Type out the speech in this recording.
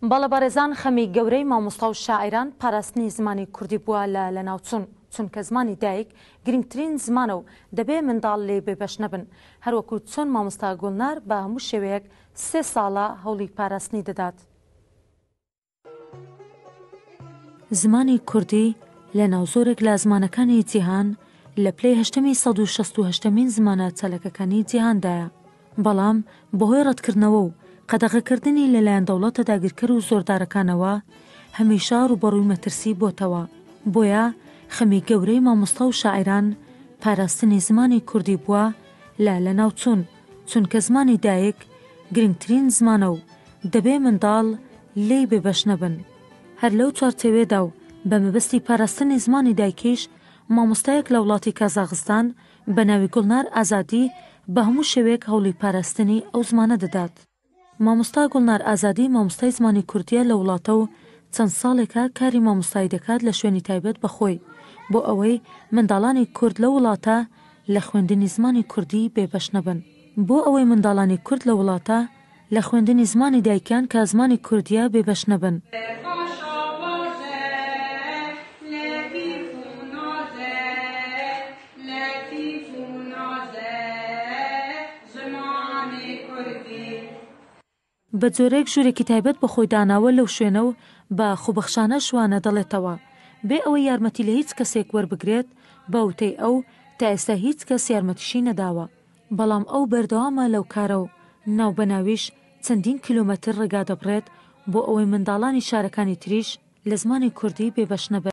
باڵەبارێزان خەمی گەورەی مامۆستا و شاعیران پاراستنی زمانی کوردی بووە لە ناوچوون چونکە زمانی دایک گرنگترین زمانە و دەبێ منداڵ لێ بێبەش نەبن. هەروەکو چۆن مامۆستا گوڵنار بە هەموو شێوەیەک 3 ساڵە هەوڵی پاراستنی دەدات. زمانی کوردی لە ناوزۆرێک لە زمانەکانی جیهان لە پلەی 168مین زمانە چەلەکەکانی جیهاندایە، بەڵام بەهۆی ڕەتکردنەوە و قەدەغەکردنی لەلایەن دەوڵەتە داگیرکەر و زۆردارەکانەوە هەمیشە ڕوبەڕووی مەترسی بۆتەوە. بۆیە خەمی گەورەی مامۆستا و شاعیران پاراستنی زمانی کوردی بووە لە ناوچوون چونکە زمانی دایک گرنگترین زمانە و دەبێ منداڵ لێی بێبەش نەبن. هەر لەو چوارچێوێدا و بە مەبەستی پاراستنی زمانی دایکیش مامۆستایەک لە وڵاتی کازاخستان بە ناوی گوڵنار ئازادی بە هەموو شێوەیەک هەوڵی پاراستنی ئەو زمانە دەدات. مامۆستا گوڵنار ئازادی مامۆستای زمانی کوردیە لە وڵاتە و چەند ساڵێکە کاری مامۆستایی دەکات لە شوێنی تایبەت بەخۆی بۆ ئەوەی منداڵانی کورد لە وڵاتە لە خوێندنی زمانی کوردی بێبەش نەبن. بۆ ئەوەی منداڵانی کورد لە وڵاتە لە خوێندنی زمانی دایکیان کە زمانی کوردیە بێبەش نەبن. بە جۆرێک ژوورێکی تایبەت بە خۆی داناوە لەو شوێنە و بە خوبەخشانە شوانە دەڵێتەوە بێ ئەوەی یارمەتی لە هیچ کەسێک وەربگرێت بە وتەی ئەو تا ئێستا هیچ کەس یارمەتیشی نەداوە، بەڵام ئەو بەردەوامە لەو کارە و ناوبەناویش چەندین کیلۆمەتر ڕێگا دەبڕێت بۆ ئەوەی منداڵانی شارەکانی تریش لە زمانی کوردی بێبەش نەبن.